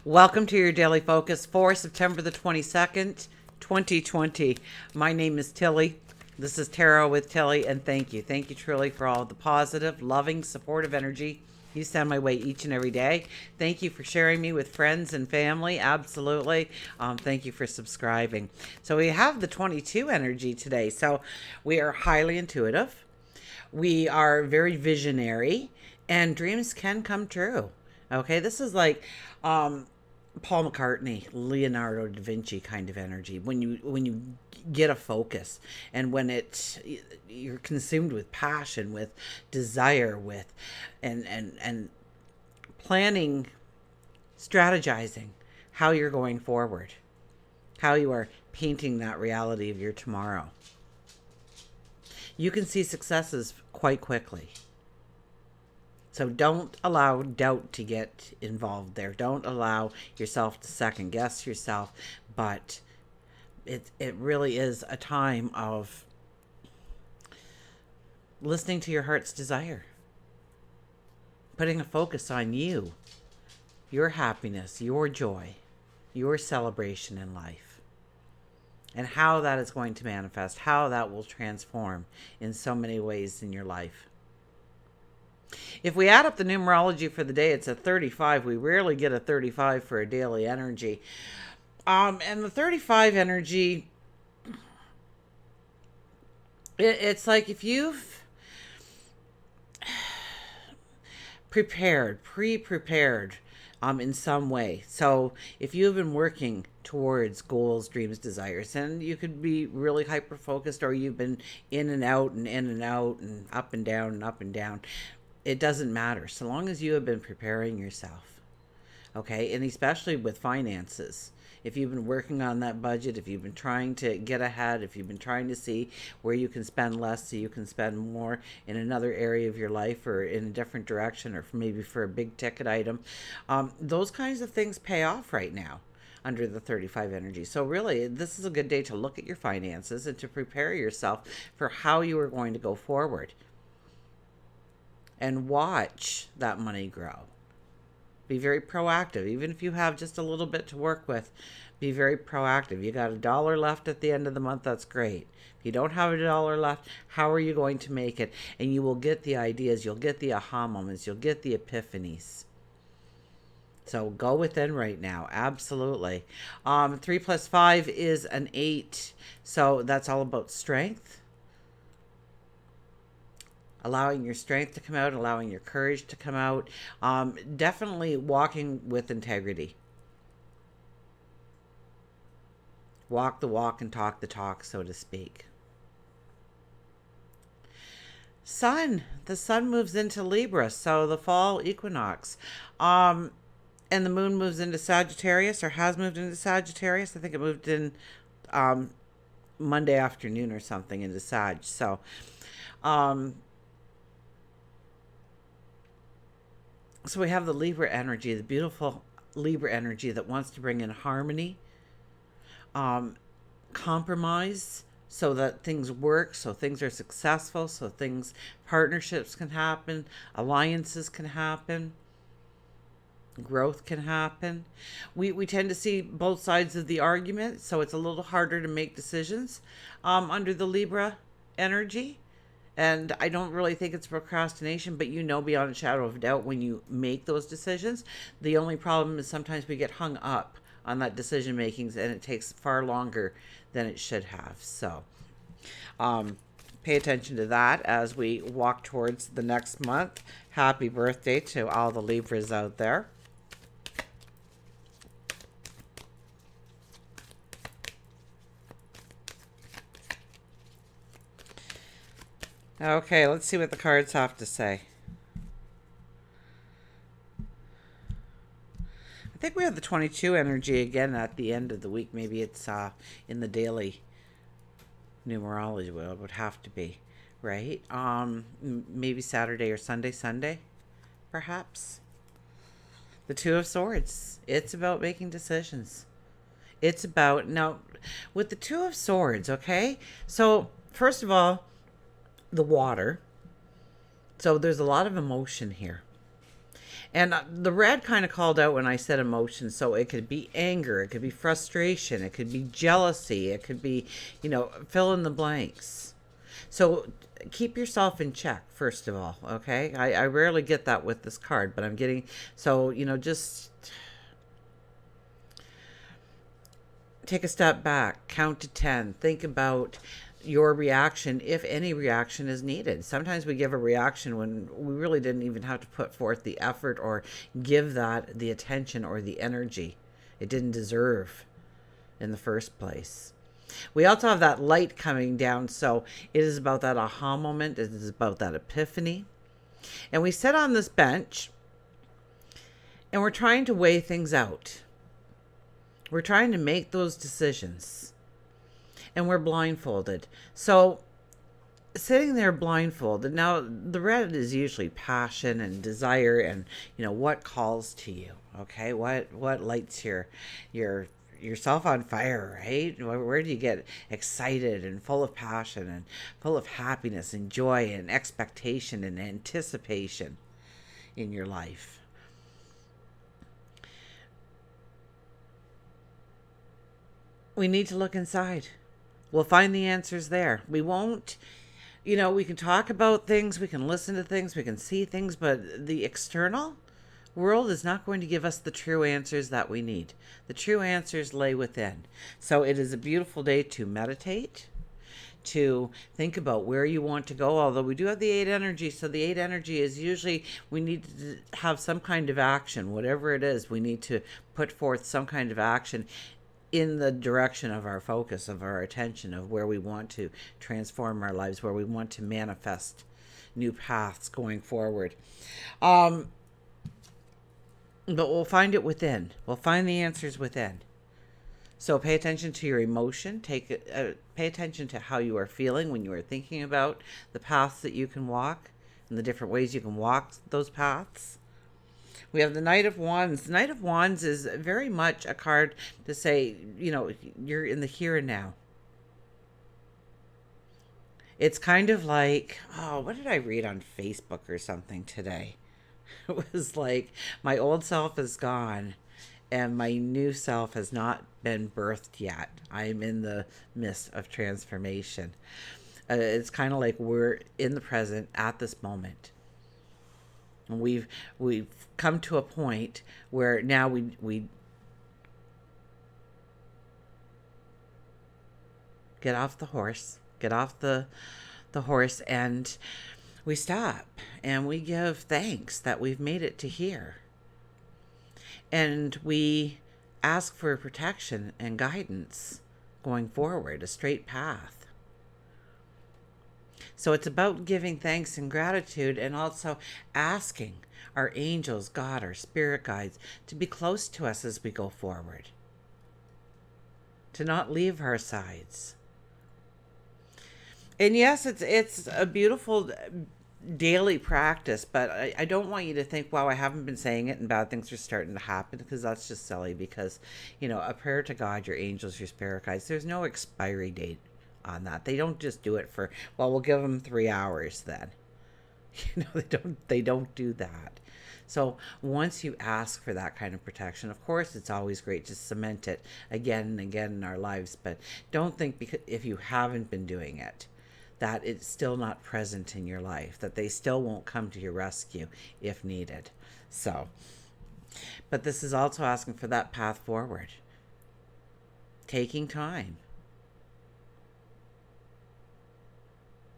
Welcome to your daily focus for September the 22nd, 2020. My name is Tilly. This is Tarot with Tilly, and thank you. Thank you truly for all the positive, loving, supportive energy you send my way each and every day. Thank you for sharing me with friends and family. Absolutely. Thank you for subscribing. So we have the 22 energy today. So we are highly intuitive. We are very visionary, and dreams can come true. Okay, this is like Paul McCartney, Leonardo da Vinci kind of energy. When you get a focus, and when you're consumed with passion, with desire, with and planning, strategizing how you're going forward, how you are painting that reality of your tomorrow. You can see successes quite quickly. So don't allow doubt to get involved there. Don't allow yourself to second guess yourself. But it really is a time of listening to your heart's desire. Putting a focus on you, your happiness, your joy, your celebration in life. And how that is going to manifest, how that will transform in so many ways in your life. If we add up the numerology for the day, it's a 35. We rarely get a 35 for a daily energy. And the 35 energy, it's like if you've pre-prepared in some way. So if you've been working towards goals, dreams, desires, and you could be really hyper focused, or you've been in and out and in and out and up and down and up and down. It doesn't matter so long as you have been preparing yourself. Okay, and especially with finances. If you've been working on that budget, if you've been trying to get ahead, if you've been trying to see where you can spend less so you can spend more in another area of your life or in a different direction, or maybe for a big ticket item, those kinds of things pay off right now under the 35 energy. So really, this is a good day to look at your finances and to prepare yourself for how you are going to go forward. And watch that money grow. Be very proactive. Even if you have just a little bit to work with, be very proactive. You got $1 left at the end of the month, that's great. If you don't have $1 left, how are you going to make it? And you will get the ideas, you'll get the aha moments, you'll get the epiphanies. So go within right now, absolutely. 3 plus 5 is an 8, so that's all about strength. Allowing your strength to come out, allowing your courage to come out. Definitely walking with integrity. Walk the walk and talk the talk, so to speak. Sun. The sun moves into Libra, so the fall equinox. And the moon moves into Sagittarius, or has moved into Sagittarius. I think it moved in Monday afternoon or something into Sag. So So we have the Libra energy, the beautiful Libra energy that wants to bring in harmony, compromise, so that things work, so things are successful, so partnerships can happen, alliances can happen, growth can happen. We tend to see both sides of the argument, so it's a little harder to make decisions under the Libra energy. And I don't really think it's procrastination, but beyond a shadow of doubt when you make those decisions. The only problem is sometimes we get hung up on that decision making, and it takes far longer than it should have. So pay attention to that as we walk towards the next month. Happy birthday to all the Libras out there. Okay, let's see what the cards have to say. I think we have the 22 energy again at the end of the week. Maybe it's in the daily numerology. Well, it would have to be, right? Maybe Saturday or Sunday, perhaps. The Two of Swords. It's about making decisions. It's about, now, with the Two of Swords, okay? So, first of all, the water. So there's a lot of emotion here. And the red kind of called out when I said emotion. So it could be anger, it could be frustration, it could be jealousy, it could be, fill in the blanks. So keep yourself in check, first of all, okay? I rarely get that with this card, but I'm getting, so, just take a step back, count to 10, think about your reaction, if any reaction is needed. Sometimes we give a reaction when we really didn't even have to put forth the effort or give that the attention or the energy it didn't deserve in the first place. We also have that light coming down, so it is about that aha moment. It is about that epiphany. And we sit on this bench and we're trying to weigh things out. We're trying to make those decisions. And we're blindfolded. So sitting there blindfolded, now the red is usually passion and desire and what calls to you, okay? What lights yourself on fire, right? Where do you get excited and full of passion and full of happiness and joy and expectation and anticipation in your life? We need to look inside. We'll find the answers there. We won't, we can talk about things, we can listen to things, we can see things, but the external world is not going to give us the true answers that we need. The true answers lay within. So it is a beautiful day to meditate, to think about where you want to go, although we do have the 8 energy. So the 8 energy is usually we need to have some kind of action, whatever it is, we need to put forth some kind of action in the direction of our focus, of our attention, of where we want to transform our lives, where we want to manifest new paths going forward. But we'll find it within. We'll find the answers within. So pay attention to your emotion. Pay attention to how you are feeling when you are thinking about the paths that you can walk and the different ways you can walk those paths. We have the Knight of Wands. The Knight of Wands is very much a card to say, you're in the here and now. It's kind of like, what did I read on Facebook or something today? It was like, my old self is gone and my new self has not been birthed yet. I'm in the midst of transformation. It's kind of like we're in the present at this moment. And we've come to a point where now we get off the horse, and we stop and we give thanks that we've made it to here. And we ask for protection and guidance going forward, a straight path. So it's about giving thanks and gratitude, and also asking our angels, God, our spirit guides, to be close to us as we go forward, to not leave our sides. And yes, it's a beautiful daily practice, but I don't want you to think, wow, I haven't been saying it and bad things are starting to happen, because that's just silly. Because a prayer to God, your angels, your spirit guides, there's no expiry date on that. They don't just do it for, well, we'll give them 3 hours then. They don't do that. So once you ask for that kind of protection, of course, it's always great to cement it again and again in our lives. But don't think because if you haven't been doing it, that it's still not present in your life, that they still won't come to your rescue if needed. So, but this is also asking for that path forward, taking time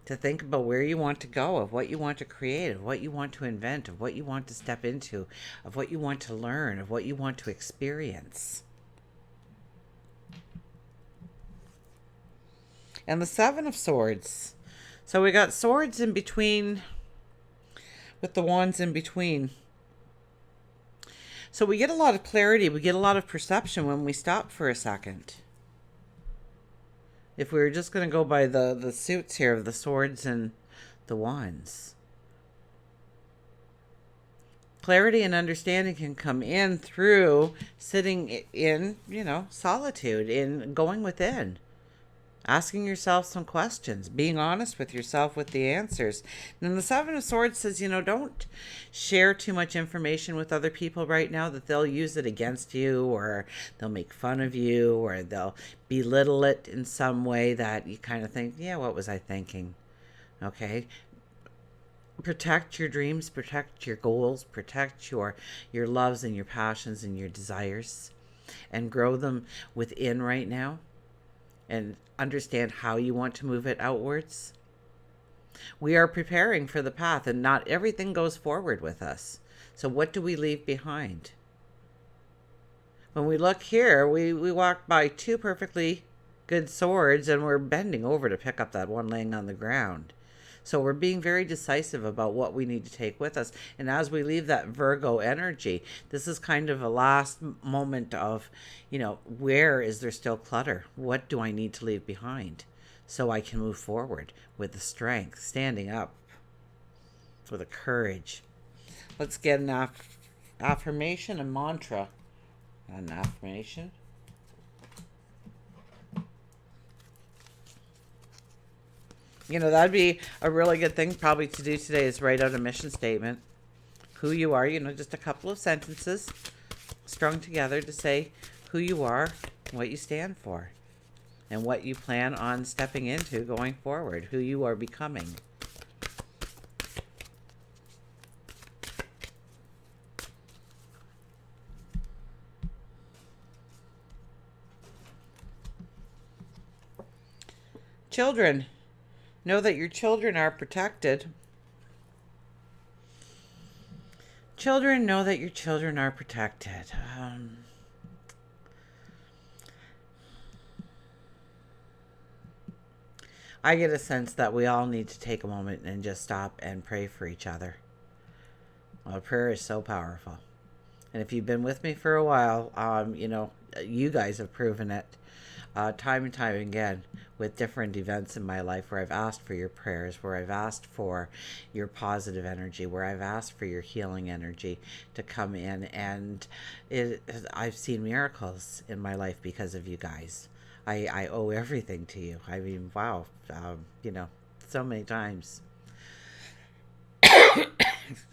to think about where you want to go, of what you want to create, of what you want to invent, of what you want to step into, of what you want to learn, of what you want to experience. And the 7 of Swords. So we got swords in between with the wands in between. So we get a lot of clarity. We get a lot of perception when we stop for a second. If we were just going to go by the suits here of the swords and the wands. Clarity and understanding can come in through sitting in, solitude, in going within. asking yourself some questions, being honest with yourself with the answers. And the Seven of Swords says, don't share too much information with other people right now, that they'll use it against you, or they'll make fun of you, or they'll belittle it in some way that you kind of think, yeah, what was I thinking? Okay. Protect your dreams, protect your goals, protect your loves and your passions and your desires, and grow them within right now, and understand how you want to move it outwards. We are preparing for the path, and not everything goes forward with us. So what do we leave behind? When we look here, we walk by two perfectly good swords, and we're bending over to pick up that one laying on the ground. So we're being very decisive about what we need to take with us. And as we leave that Virgo energy, this is kind of a last moment of, where is there still clutter? What do I need to leave behind so I can move forward with the strength, standing up with the courage? Let's get an affirmation and mantra. An affirmation. That'd be a really good thing probably to do today, is write out a mission statement. Who you are, just a couple of sentences strung together to say who you are, what you stand for, and what you plan on stepping into going forward, who you are becoming. Children. Know that your children are protected. Children, know that your children are protected. I get a sense that we all need to take a moment and just stop and pray for each other. Well, prayer is so powerful. And if you've been with me for a while, you guys have proven it time and time again with different events in my life, where I've asked for your prayers, where I've asked for your positive energy, where I've asked for your healing energy to come in. And I've seen miracles in my life because of you guys. I owe everything to you. I mean, wow, so many times.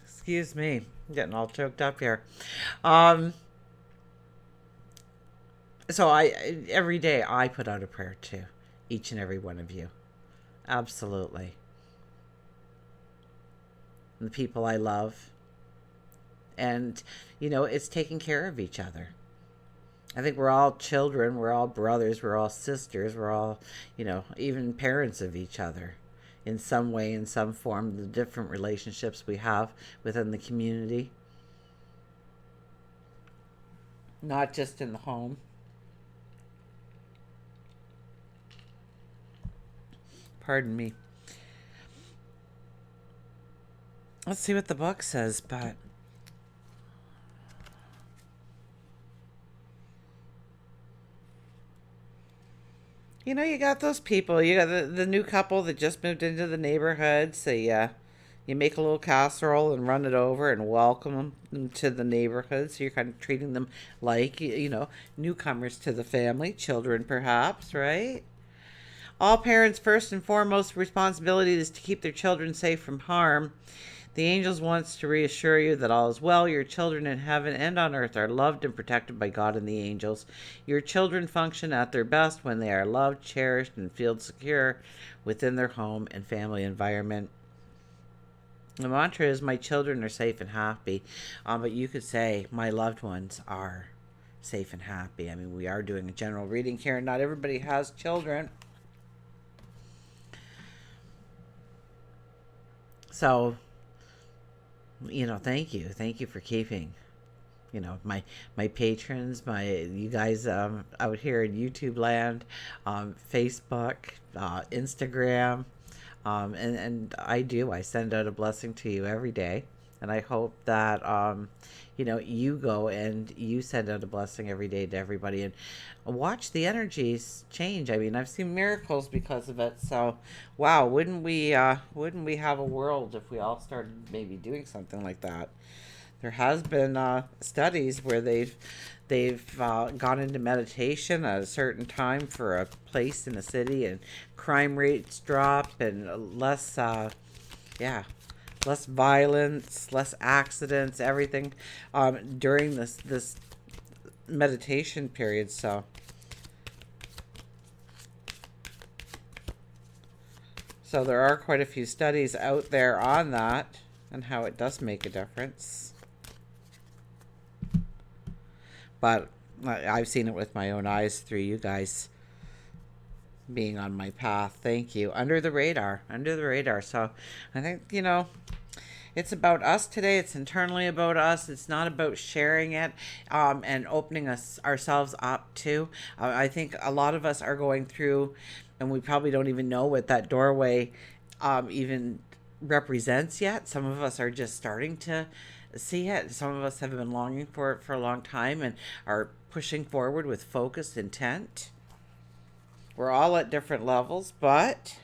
Excuse me, I'm getting all choked up here. So every day I put out a prayer to each and every one of you. Absolutely. And the people I love. And, it's taking care of each other. I think we're all children, we're all brothers, we're all sisters, we're all, even parents of each other in some way, in some form, the different relationships we have within the community. Not just in the home. Pardon me. Let's see what the book says, but you got those people. You got the new couple that just moved into the neighborhood. So you make a little casserole and run it over and welcome them to the neighborhood. So you're kind of treating them like, newcomers to the family, children perhaps, right? All parents' first and foremost responsibility is to keep their children safe from harm. The angels wants to reassure you that all is well. Your children in heaven and on earth are loved and protected by God and the angels. Your children function at their best when they are loved, cherished, and feel secure within their home and family environment. The mantra is, my children are safe and happy. But you could say, my loved ones are safe and happy. I mean, we are doing a general reading here, and not everybody has children. So, thank you. Thank you for keeping, my patrons, you guys out here in YouTube land, Facebook, Instagram, and I send out a blessing to you every day. And I hope that, you go and you send out a blessing every day to everybody, and watch the energies change. I mean, I've seen miracles because of it. So, wow, wouldn't we have a world if we all started maybe doing something like that? There has been studies where they've gone into meditation at a certain time for a place in a city, and crime rates drop, and yeah, less violence, less accidents, everything during this meditation period. So there are quite a few studies out there on that and how it does make a difference. But I've seen it with my own eyes through you guys being on my path. Thank you. Under the radar. Under the radar. So I think, it's about us today. It's internally about us. It's not about sharing it and opening ourselves up to. I think a lot of us are going through, and we probably don't even know what that doorway even represents yet. Some of us are just starting to see it. Some of us have been longing for it for a long time and are pushing forward with focused intent. We're all at different levels, but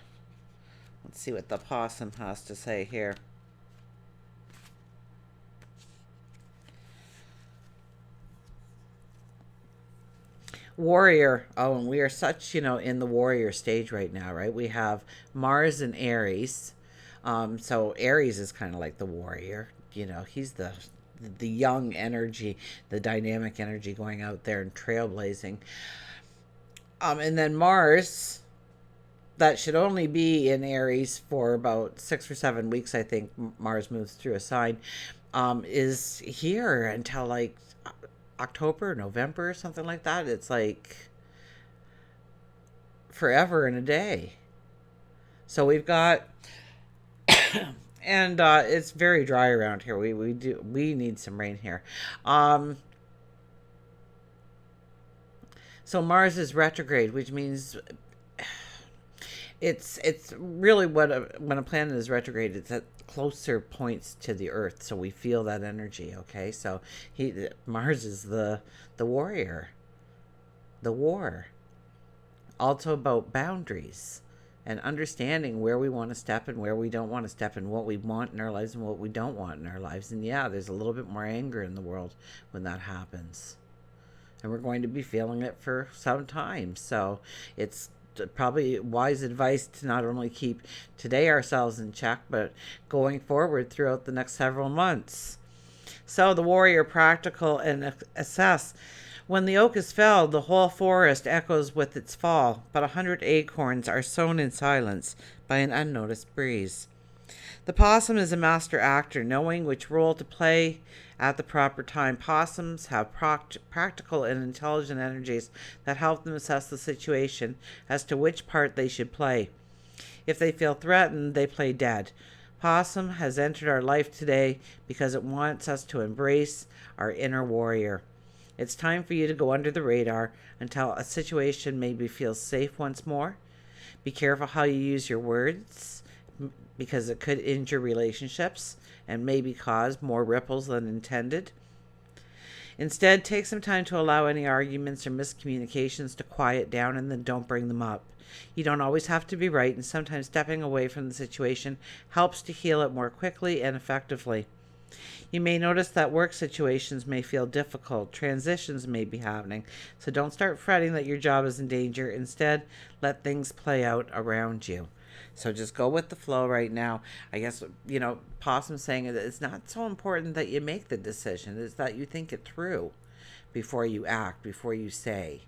let's see what the possum has to say here. Warrior. Oh, and we are such, in the warrior stage right now, right? We have Mars and Aries. So Aries is kind of like the warrior. He's the young energy, the dynamic energy going out there and trailblazing. And then Mars, that should only be in Aries for about 6 or 7 weeks, I think. Mars moves through a sign, is here until like October, November, something like that. It's like forever and a day. So we've got, and it's very dry around here. We need some rain here. So Mars is retrograde, which means it's really when a planet is retrograde, it's at closer points to the Earth, so we feel that energy. Okay, so Mars is the warrior, the war. Also about boundaries and understanding where we want to step and where we don't want to step, and what we want in our lives and what we don't want in our lives. And yeah, there's a little bit more anger in the world when that happens, and we're going to be feeling it for some time. So it's probably wise advice to not only keep today ourselves in check, but going forward throughout the next several months. So the warrior, practical and assess. When the oak is felled, the whole forest echoes with its fall, but 100 acorns are sown in silence by an unnoticed breeze. The possum is a master actor, knowing which role to play at the proper time. Possums have practical and intelligent energies that help them assess the situation as to which part they should play. If they feel threatened, they play dead. Possum has entered our life today because it wants us to embrace our inner warrior. It's time for you to go under the radar until a situation maybe feels safe once more. Be careful how you use your words, because it could injure relationships and maybe cause more ripples than intended. Instead, take some time to allow any arguments or miscommunications to quiet down, and then don't bring them up. You don't always have to be right, and sometimes stepping away from the situation helps to heal it more quickly and effectively. You may notice that work situations may feel difficult. Transitions may be happening. So don't start fretting that your job is in danger. Instead, let things play out around you. So just go with the flow right now. I guess, Possum's saying it's not so important that you make the decision. It's that you think it through before you act, before you say.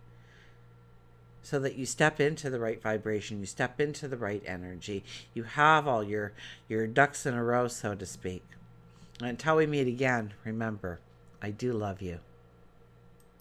So that you step into the right vibration. You step into the right energy. You have all your ducks in a row, so to speak. Until we meet again, remember, I do love you.